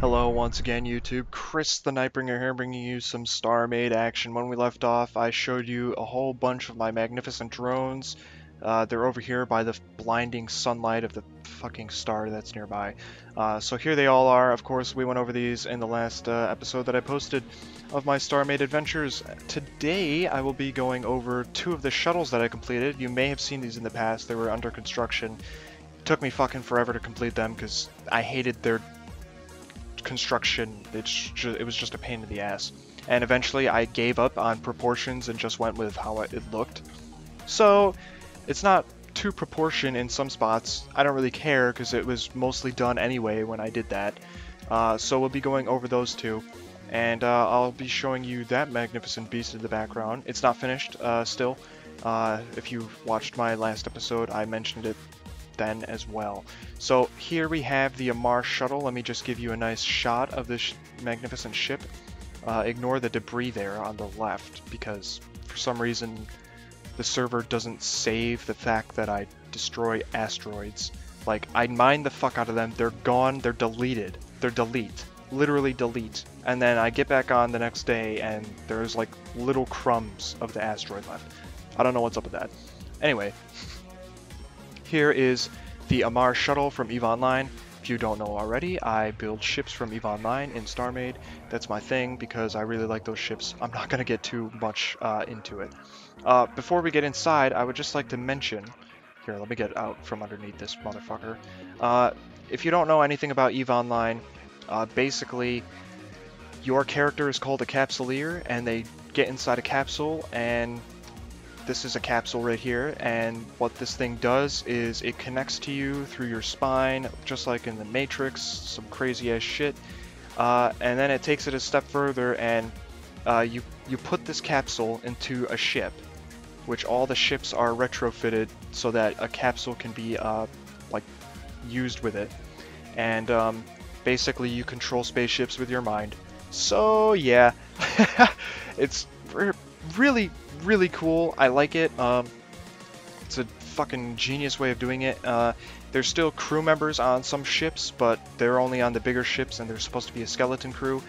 Hello once again, YouTube. Chris the Nightbringer here, bringing you some StarMade action. When we left off, I showed you a whole bunch of my magnificent drones. They're over here by the blinding sunlight of the fucking star that's nearby. So here they all are. Of course, we went over these in the last episode that I posted of my StarMade adventures. Today, I will be going over two of the shuttles that I completed. You may have seen these in the past. They were under construction. It took me fucking forever to complete them because I hated their construction. It was just a pain in the ass, and eventually I gave up on proportions and just went with how it looked. So it's not to proportion in some spots. I don't really care because it was mostly done anyway when I did that. So we'll be going over those two, and I'll be showing you that magnificent beast in the background. It's not finished still. If you watched my last episode, I mentioned it then as well. So here we have the Amarr shuttle. Let me just give you a nice shot of this magnificent ship. Ignore the debris there on the left because for some reason the server doesn't save the fact that I destroy asteroids. Like, I mine the fuck out of them, they're gone, they're deleted. They're delete. Literally delete. And then I get back on the next day and there's like little crumbs of the asteroid left. I don't know what's up with that. Anyway, here is the Amarr shuttle from EVE Online. If you don't know already, I build ships from EVE Online in StarMade. That's my thing because I really like those ships. I'm not going to get too much into it. Before we get inside, I would just like to mention... Here, let me get out from underneath this motherfucker. If you don't know anything about EVE Online, basically, your character is called a Capsuleer, and they get inside a capsule, and this is a capsule right here, and what this thing does is it connects to you through your spine, just like in the Matrix, some crazy ass shit, and then it takes it a step further, and you put this capsule into a ship, which all the ships are retrofitted so that a capsule can be like used with it, and basically you control spaceships with your mind. So yeah, it's really cool. I like it. It's a fucking genius way of doing it. There's still crew members on some ships, but they're only on the bigger ships, and they're supposed to be a skeleton crew.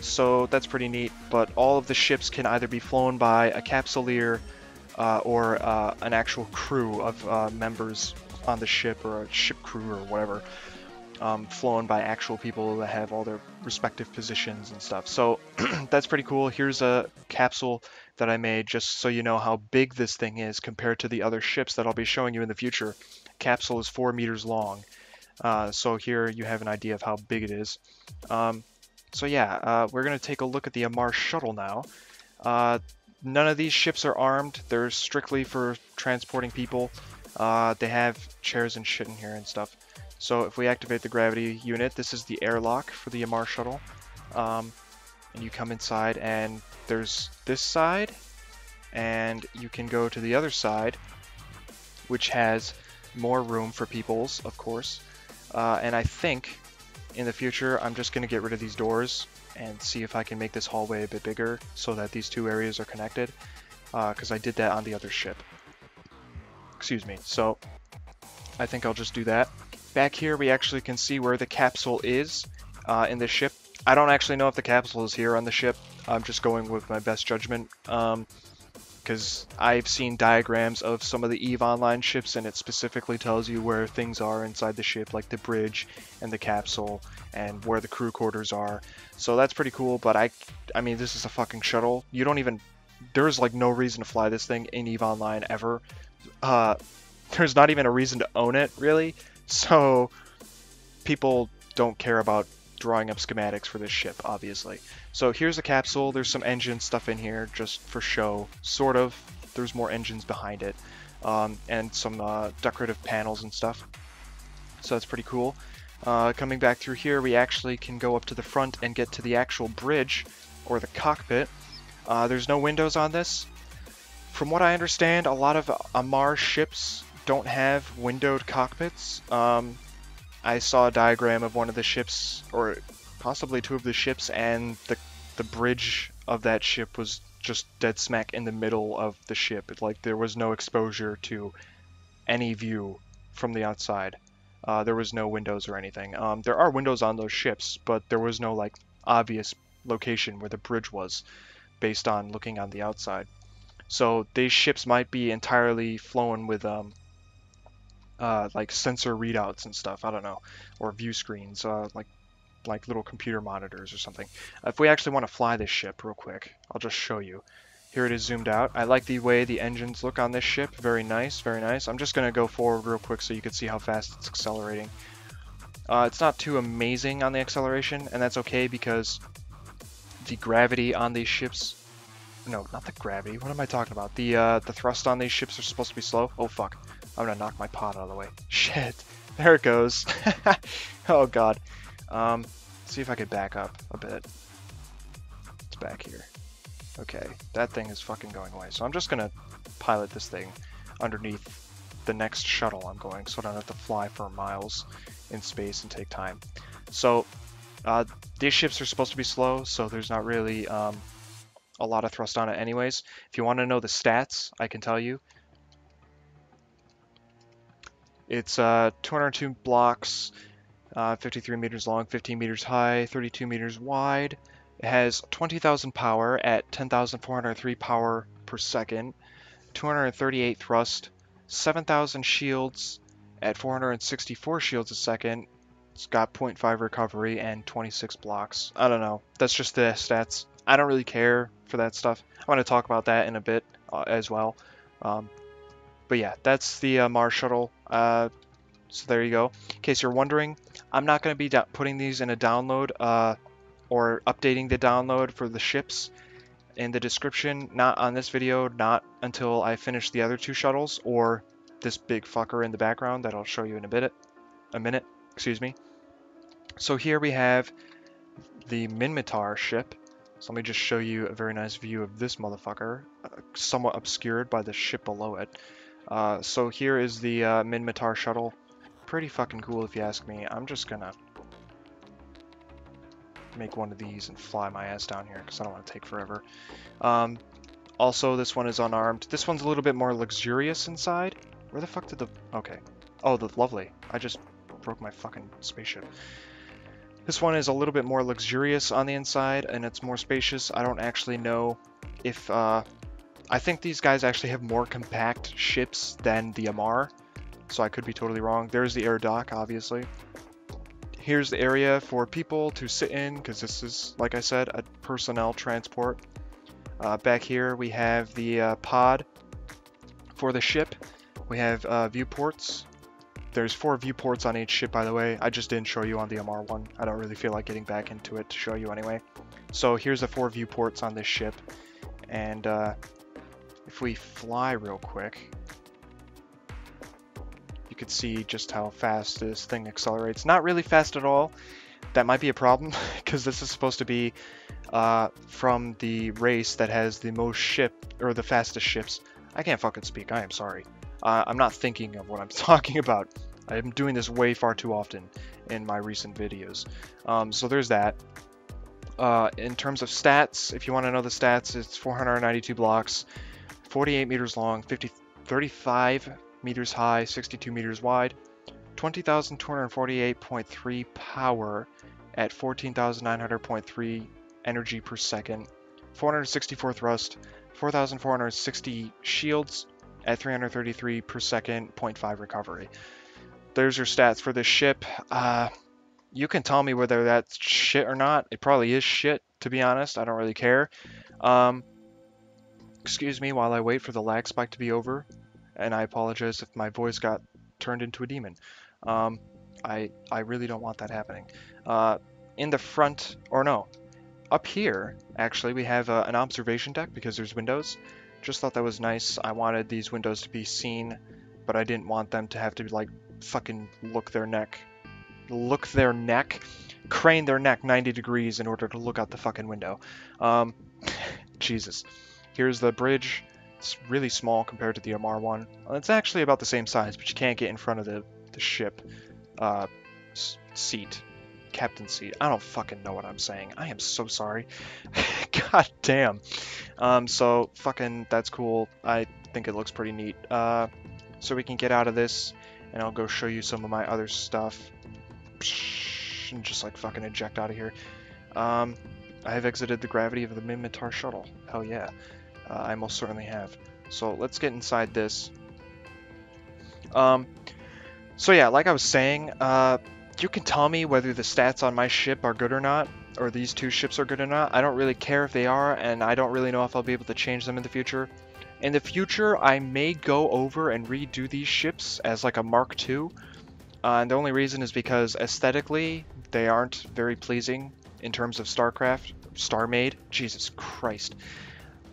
So that's pretty neat. But all of the ships can either be flown by a Capsuleer or an actual crew of members on the ship, or a ship crew or whatever. Flown by actual people that have all their respective positions and stuff. So that's pretty cool. Here's a capsule that I made just so you know how big this thing is compared to the other ships that I'll be showing you in the future. Capsule is 4 meters long. So here you have an idea of how big it is. So yeah, we're going to take a look at the Amarr shuttle now. None of these ships are armed. They're strictly for transporting people. They have chairs and shit in here and stuff. So if we activate the gravity unit, this is the airlock for the Amarr shuttle. And you come inside, and there's this side, and you can go to the other side, which has more room for peoples, of course. And I think in the future I'm just going to get rid of these doors and see if I can make this hallway a bit bigger so that these two areas are connected, because I did that on the other ship. Excuse me. So I think I'll just do that. Back here we actually can see where the capsule is in the ship. I don't actually know if the capsule is here on the ship. I'm just going with my best judgment because I've seen diagrams of some of the EVE Online ships, and it specifically tells you where things are inside the ship, like the bridge and the capsule and where the crew quarters are. So that's pretty cool, but I mean, this is a fucking shuttle. You don't even... There's like no reason to fly this thing in EVE Online ever. There's not even a reason to own it, really. So people don't care about drawing up schematics for this ship, obviously. So here's a capsule. There's some engine stuff in here just for show, sort of. There's more engines behind it, and some decorative panels and stuff. So that's pretty cool. Coming back through here, we actually can go up to the front and get to the actual bridge, or the cockpit. There's no windows on this. From what I understand, a lot of Amarr ships don't have windowed cockpits. I saw a diagram of one of the ships, or possibly two of the ships, and the bridge of that ship was just dead smack in the middle of the ship. Like, there was no exposure to any view from the outside. There was no windows or anything. There are windows on those ships, but there was no like obvious location where the bridge was based on looking on the outside. So these ships might be entirely flown with like sensor readouts and stuff. I don't know, or view screens, like little computer monitors or something. If we actually want to fly this ship real quick, I'll just show you. Here it is zoomed out. I like the way the engines look on this ship. Very nice, very nice. I'm just gonna go forward real quick so you can see how fast it's accelerating. It's not too amazing on the acceleration, and that's okay because the gravity on these ships. No, not the gravity. What am I talking about? The thrust on these ships are supposed to be slow. Oh fuck! I'm gonna knock my pod out of the way. Shit! There it goes. Oh god. See if I could back up a bit. It's back here. Okay, that thing is fucking going away. So I'm just gonna pilot this thing underneath the next shuttle I'm going, so I don't have to fly for miles in space and take time. So these ships are supposed to be slow, so there's not really a lot of thrust on it anyways. If you want to know the stats, I can tell you. It's 202 blocks, 53 meters long, 15 meters high, 32 meters wide. It has 20,000 power at 10,403 power per second, 238 thrust, 7,000 shields at 464 shields a second. It's got 0.5 recovery and 26 blocks. I don't know. That's just the stats. I don't really care for that stuff. I want to talk about that in a bit as well. But yeah, that's the Mars shuttle. So there you go. In case you're wondering, I'm not going to be putting these in a download or updating the download for the ships in the description. Not on this video, not until I finish the other two shuttles or this big fucker in the background that I'll show you in a minute, excuse me. So here we have the Minmatar ship. So let me just show you a very nice view of this motherfucker, somewhat obscured by the ship below it. So here is the Minmatar shuttle. Pretty fucking cool if you ask me. I'm just gonna make one of these and fly my ass down here because I don't want to take forever. Also, this one is unarmed. This one's a little bit more luxurious inside. Where the fuck did the... Okay. Oh, the lovely. I just broke my fucking spaceship. This one is a little bit more luxurious on the inside, and it's more spacious. I don't actually know if... I think these guys actually have more compact ships than the Amarr, so I could be totally wrong. There's the air dock, obviously. Here's the area for people to sit in, because this is, like I said, a personnel transport. Back here we have the pod for the ship. We have viewports. There's 4 viewports on each ship, by the way. I just didn't show you on the Amarr one. I don't really feel like getting back into it to show you anyway. So here's the 4 viewports on this ship. And if we fly real quick, you could see just how fast this thing accelerates. Not really fast at all. That might be a problem, because this is supposed to be from the race that has the most or the fastest ships. I can't fucking speak, I am sorry. I'm not thinking of what I'm talking about. I'm doing this way far too often in my recent videos. So there's that. In terms of stats, if you want to know the stats, it's 492 blocks, 48 meters long, 35 meters high, 62 meters wide, 20,248.3 power at 14,900.3 energy per second, 464 thrust, 4,460 shields at 333 per second, 0.5 recovery. There's your stats for this ship. You can tell me whether that's shit or not. It probably is shit, to be honest. I don't really care. Excuse me while I wait for the lag spike to be over. And I apologize if my voice got turned into a demon. I really don't want that happening. In the front, or no, up here, actually, we have an observation deck because there's windows. Just thought that was nice. I wanted these windows to be seen, but I didn't want them to have to, like, fucking crane their neck 90 degrees in order to look out the fucking window. Jesus. Here's the bridge. It's really small compared to the Amarr one. It's actually about the same size, but you can't get in front of the ship seat. Captain seat. I don't fucking know what I'm saying. I am so sorry. God damn. So fucking that's cool. I think it looks pretty neat. So we can get out of this and I'll go show you some of my other stuff. And just like fucking eject out of here. I have exited the gravity of the Minmatar shuttle. Hell yeah. I most certainly have. So let's get inside this. So yeah, like I was saying, you can tell me whether the stats on my ship are good or not, or these two ships are good or not. I don't really care if they are, and I don't really know if I'll be able to change them in the future. In the future, I may go over and redo these ships as like a Mark II. And the only reason is because aesthetically, they aren't very pleasing in terms of StarCraft. StarMade? Jesus Christ.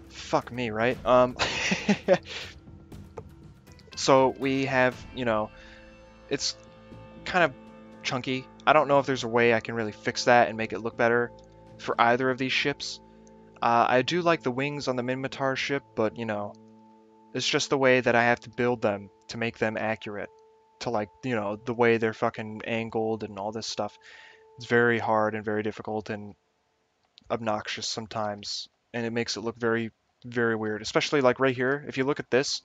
Fuck me, right? So we have, you know, it's kind of chunky. I don't know if there's a way I can really fix that and make it look better for either of these ships. I do like the wings on the Minmatar ship, but, you know, it's just the way that I have to build them to make them accurate to, like, you know, the way they're fucking angled and all this stuff. It's very hard and very difficult and obnoxious sometimes, and it makes it look very, very weird. Especially like right here, if you look at this,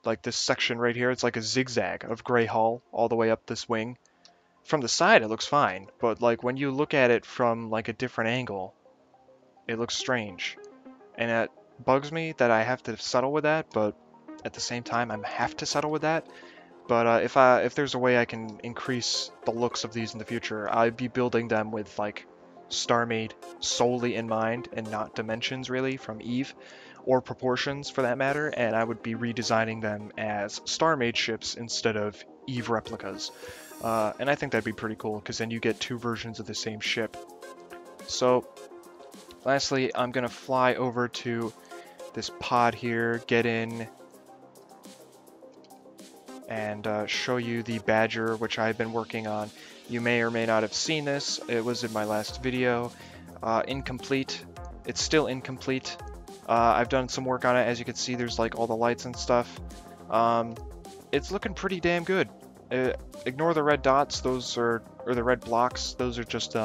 like this section right here, it's like a zigzag of gray hull all the way up this wing. From the side, it looks fine, but like when you look at it from like a different angle, it looks strange. And it bugs me that I have to settle with that, but at the same time, I have to settle with that. But if there's a way I can increase the looks of these in the future, I'd be building them with like StarMade solely in mind and not dimensions really from EVE, or proportions for that matter, and I would be redesigning them as StarMade ships instead of EVE replicas. And I think that'd be pretty cool, because then you get two versions of the same ship. So, lastly, I'm going to fly over to this pod here, get in, and show you the Badger, which I've been working on. You may or may not have seen this. It was in my last video. Incomplete. It's still incomplete. I've done some work on it. As you can see, there's like all the lights and stuff. It's looking pretty damn good. Ignore the red dots. Those are, or the red blocks. Those are just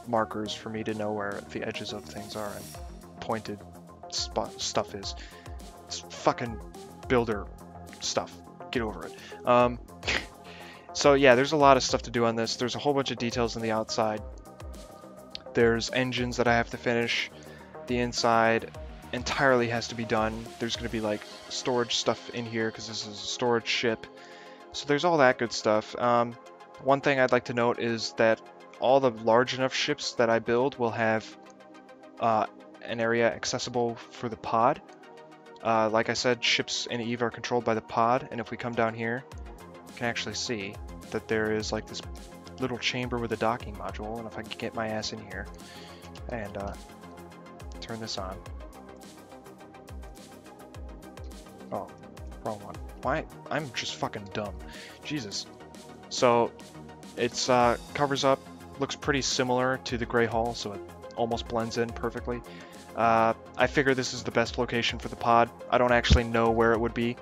markers for me to know where the edges of things are and pointed stuff is. It's fucking builder stuff. Get over it. So yeah, there's a lot of stuff to do on this. There's a whole bunch of details on the outside. There's engines that I have to finish. The inside entirely has to be done. There's going to be like storage stuff in here because this is a storage ship. So there's all that good stuff. One thing I'd like to note is that all the large enough ships that I build will have an area accessible for the pod. Like I said, ships in EVE are controlled by the pod, and if we come down here, you can actually see that there is like this little chamber with a docking module, and if I can get my ass in here and turn this on. Oh, wrong one. Why? I'm just fucking dumb. Jesus. So, it's covers up, looks pretty similar to the gray hull, so it almost blends in perfectly. I figure this is the best location for the pod. I don't actually know where it would be.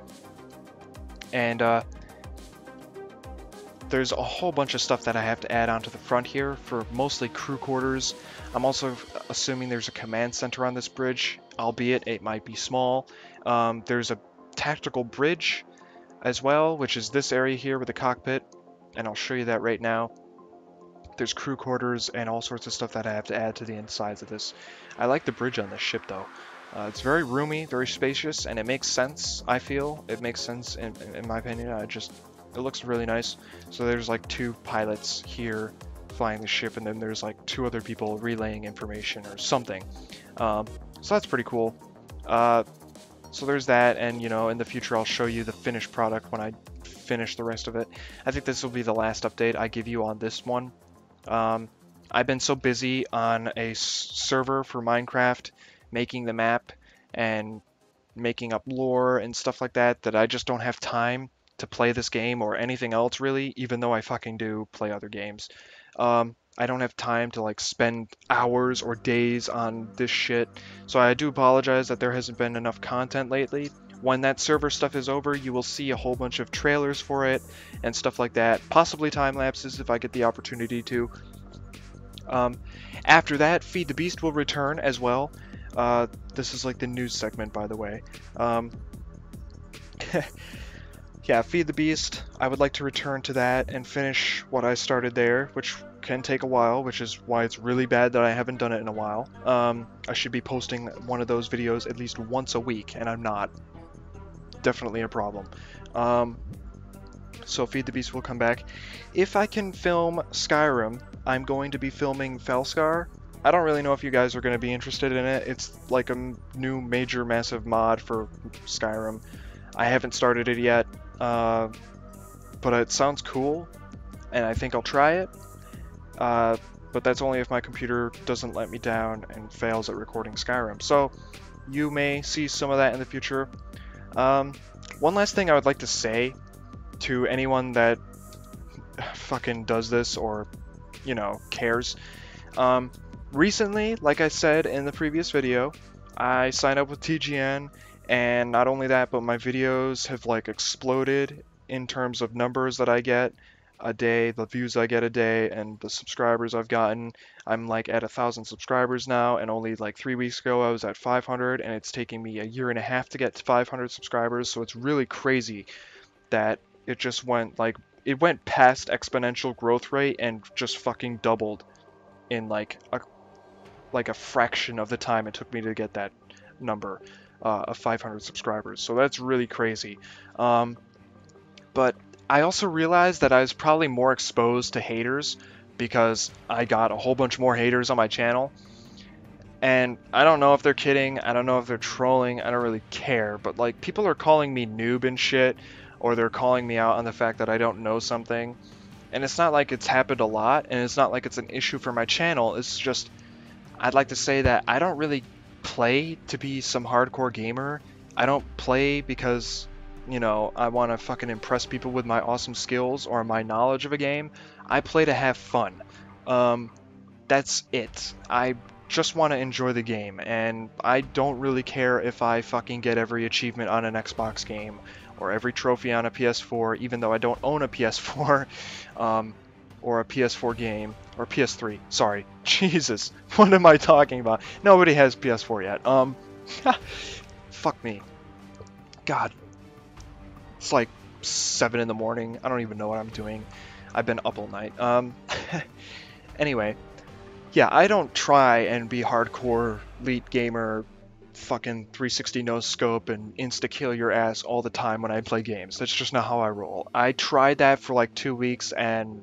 And there's a whole bunch of stuff that I have to add onto the front here for mostly crew quarters. I'm also assuming there's a command center on this bridge, albeit it might be small. There's a tactical bridge as well, which is this area here with the cockpit, and I'll show you that right now. There's crew quarters and all sorts of stuff that I have to add to the insides of this. I like the bridge on this ship though. It's very roomy, very spacious, and it makes sense, I feel. It makes sense in my opinion. It looks really nice. So there's like two pilots here flying the ship, and then there's like two other people relaying information or something. So that's pretty cool. So there's that, and you know, in the future I'll show you the finished product when I finish the rest of it. I think this will be the last update I give you on this one. I've been so busy on a server for Minecraft, making the map and making up lore and stuff like that, that I just don't have time to play this game or anything else really, even though I fucking do play other games. I don't have time to like spend hours or days on this shit, so I do apologize that there hasn't been enough content lately. When that server stuff is over, you will see a whole bunch of trailers for it and stuff like that, possibly time lapses if I get the opportunity to. After that, Feed the Beast will return as well. This is like the news segment, by the way. yeah, Feed the Beast. I would like to return to that and finish what I started there, which can take a while, which is why it's really bad that I haven't done it in a while. I should be posting one of those videos at least once a week, and I'm not. Definitely a problem. Um, so Feed the Beast will come back. If I can film Skyrim, I'm going to be filming Felskar. I don't really know if you guys are going to be interested in it. It's like a new major massive mod for Skyrim. I haven't started it yet, but it sounds cool, and I think I'll try it. But that's only if my computer doesn't let me down and fails at recording Skyrim. So you may see some of that in the future. One last thing I would like to say to anyone that fucking does this or, you know, cares. Recently, like I said in the previous video, I signed up with TGN, and not only that, but my videos have like exploded in terms of numbers that I get a day, the views I get a day, and the subscribers I've gotten. I'm like at 1,000 subscribers now, and only like 3 weeks ago I was at 500, and it's taking me a year and a half to get to 500 subscribers, so it's really crazy that it just went like, it went past exponential growth rate and just fucking doubled in like a fraction of the time it took me to get that number of 500 subscribers. So that's really crazy. But I also realized that I was probably more exposed to haters because I got a whole bunch more haters on my channel. And I don't know if they're kidding, I don't know if they're trolling, I don't really care, but like people are calling me noob and shit, or they're calling me out on the fact that I don't know something. And it's not like it's happened a lot, and it's not like it's an issue for my channel, it's just, I'd like to say that I don't really play to be some hardcore gamer. I don't play because, you know, I want to fucking impress people with my awesome skills or my knowledge of a game. I play to have fun. That's it. I just want to enjoy the game, and I don't really care if I fucking get every achievement on an Xbox game or every trophy on a PS4, even though I don't own a PS4 or a PS4 game, or PS3, sorry. Jesus, what am I talking about? Nobody has PS4 yet. Fuck me. God. It's like 7 in the morning. I don't even know what I'm doing. I've been up all night. Anyway, yeah, I don't try and be hardcore elite gamer, fucking 360 no scope and insta kill your ass all the time when I play games. That's just not how I roll. I tried that for like 2 weeks and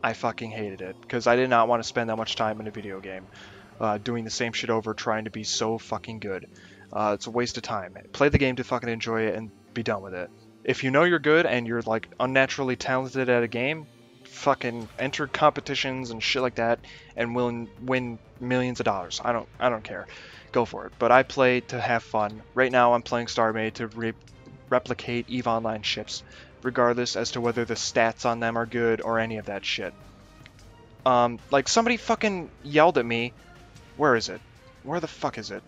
I fucking hated it because I did not want to spend that much time in a video game doing the same shit over, trying to be so fucking good. It's a waste of time. Play the game to fucking enjoy it and be done with it. If you know you're good and you're like unnaturally talented at a game, fucking enter competitions and shit like that and win millions of dollars. I don't care. Go for it. But I play to have fun. Right now I'm playing StarMade to replicate EVE Online ships, regardless as to whether the stats on them are good or any of that shit. Like somebody fucking yelled at me. Where is it? Where the fuck is it?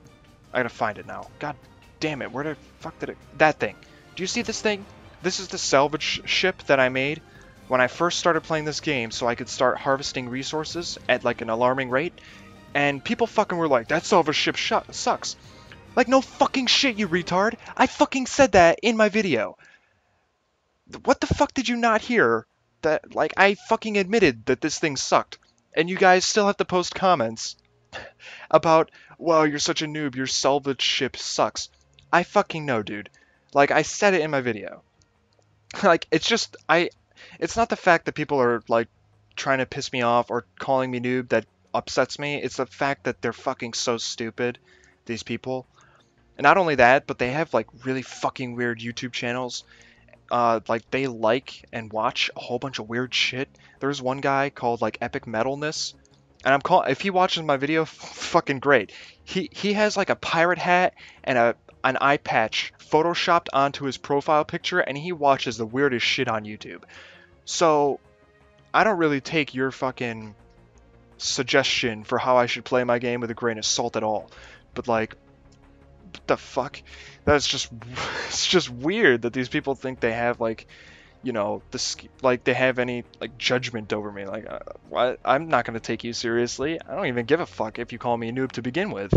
I gotta find it now. God damn it, where the fuck did it... That thing. Do you see this thing? This is the salvage ship that I made when I first started playing this game so I could start harvesting resources at like an alarming rate. And people fucking were like, that salvage ship sucks. Like, no fucking shit, you retard. I fucking said that in my video. What the fuck did you not hear? That, like, I fucking admitted that this thing sucked. And you guys still have to post comments about, wow, you're such a noob, your salvage ship sucks. I fucking know, dude. Like, I said it in my video. Like, it's just, it's not the fact that people are, like, trying to piss me off or calling me noob that upsets me. It's the fact that they're fucking so stupid, these people. And not only that, but they have, like, really fucking weird YouTube channels. Like, they like and watch a whole bunch of weird shit. There's one guy called, like, Epic Metalness. And if he watches my video, fucking great. He has, like, a pirate hat and an eye patch photoshopped onto his profile picture, and he watches the weirdest shit on YouTube. So, I don't really take your fucking suggestion for how I should play my game with a grain of salt at all. But, like, what the fuck? That's just, it's just weird that these people think they have, like, you know, like they have any like judgment over me. Like, I'm not gonna take you seriously. I don't even give a fuck if you call me a noob to begin with.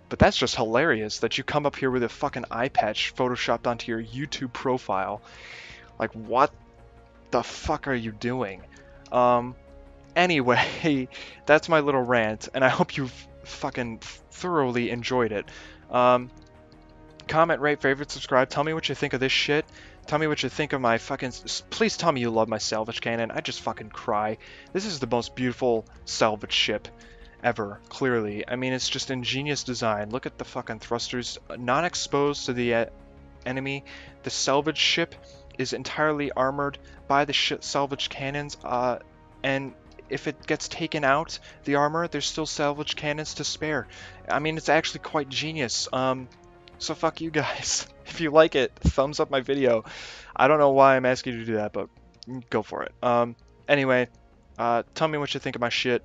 But that's just hilarious that you come up here with a fucking eye patch photoshopped onto your YouTube profile. Like, what the fuck are you doing? Anyway, that's my little rant, and I hope you fucking thoroughly enjoyed it. Comment, rate, favorite, subscribe. Tell me what you think of this shit. Tell me what you think of my fucking... Please tell me you love my salvage cannon. I just fucking cry. This is the most beautiful salvage ship ever, clearly. I mean, it's just ingenious design. Look at the fucking thrusters. Not exposed to the enemy. The salvage ship is entirely armored by the salvage cannons, and if it gets taken out, the armor, there's still salvage cannons to spare. I mean, it's actually quite genius. So fuck you guys. If you like it, thumbs up my video. I don't know why I'm asking you to do that, but go for it. Anyway, tell me what you think of my shit.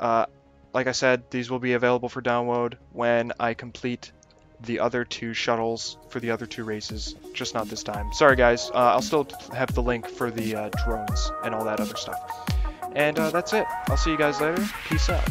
Like I said, these will be available for download when I complete the other 2 shuttles for the other 2 races, just not this time. Sorry guys, I'll still have the link for the drones and all that other stuff. And that's it. I'll see you guys later. Peace out.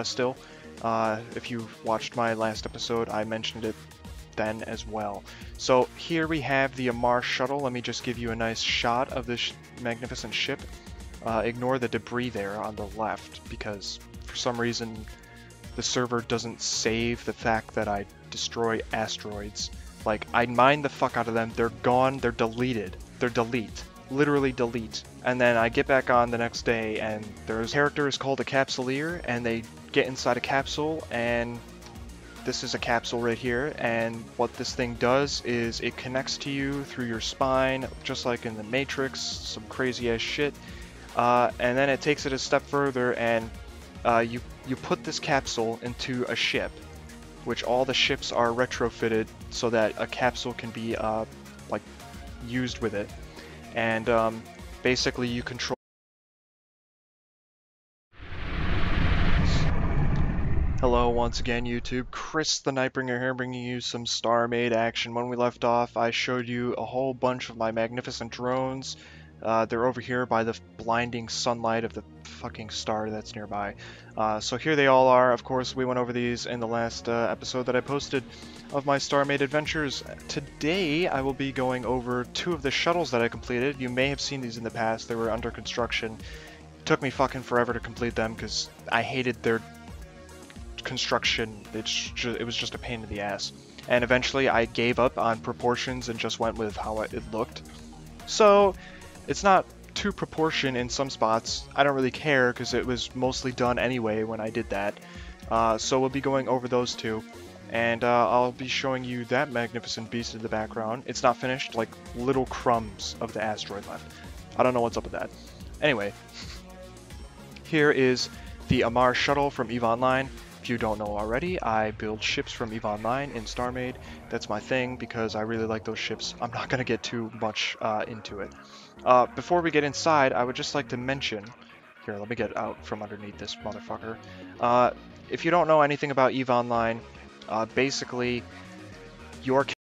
Still, if you watched my last episode, I mentioned it then as well. So here we have the Amarr shuttle. Let me just give you a nice shot of this magnificent ship. Ignore the debris there on the left, because for some reason the server doesn't save the fact that I destroy asteroids. Like, I mine the fuck out of them, they're gone, they're deleted. They're delete. Literally delete. And then I get back on the next day and there's a character is called a Capsuleer, and they get inside a capsule, and this is a capsule right here, and what this thing does is it connects to you through your spine, just like in the Matrix, some crazy ass shit, and then it takes it a step further, and you put this capsule into a ship, which all the ships are retrofitted so that a capsule can be like used with it, and basically you control. Hello once again, YouTube. Chris the Nightbringer here, bringing you some StarMade action. When we left off, I showed you a whole bunch of my magnificent drones. They're over here by the blinding sunlight of the fucking star that's nearby. So here they all are. Of course, we went over these in the last episode that I posted of my StarMade adventures. Today, I will be going over 2 of the shuttles that I completed. You may have seen these in the past. They were under construction. It took me fucking forever to complete them because I hated their construction. It was just a pain in the ass, and eventually I gave up on proportions and just went with how it looked. So it's not to proportion in some spots. I don't really care because it was mostly done anyway when I did that. So we'll be going over those 2, and I'll be showing you that magnificent beast in the background. It's not finished, like little crumbs of the asteroid left. I don't know what's up with that. Anyway, here is the Amarr shuttle from EVE Online. If you don't know already, I build ships from EVE Online in StarMade. That's my thing because I really like those ships. I'm not going to get too much into it. Before we get inside, I would just like to mention... Here, let me get out from underneath this motherfucker. If you don't know anything about EVE Online, basically, your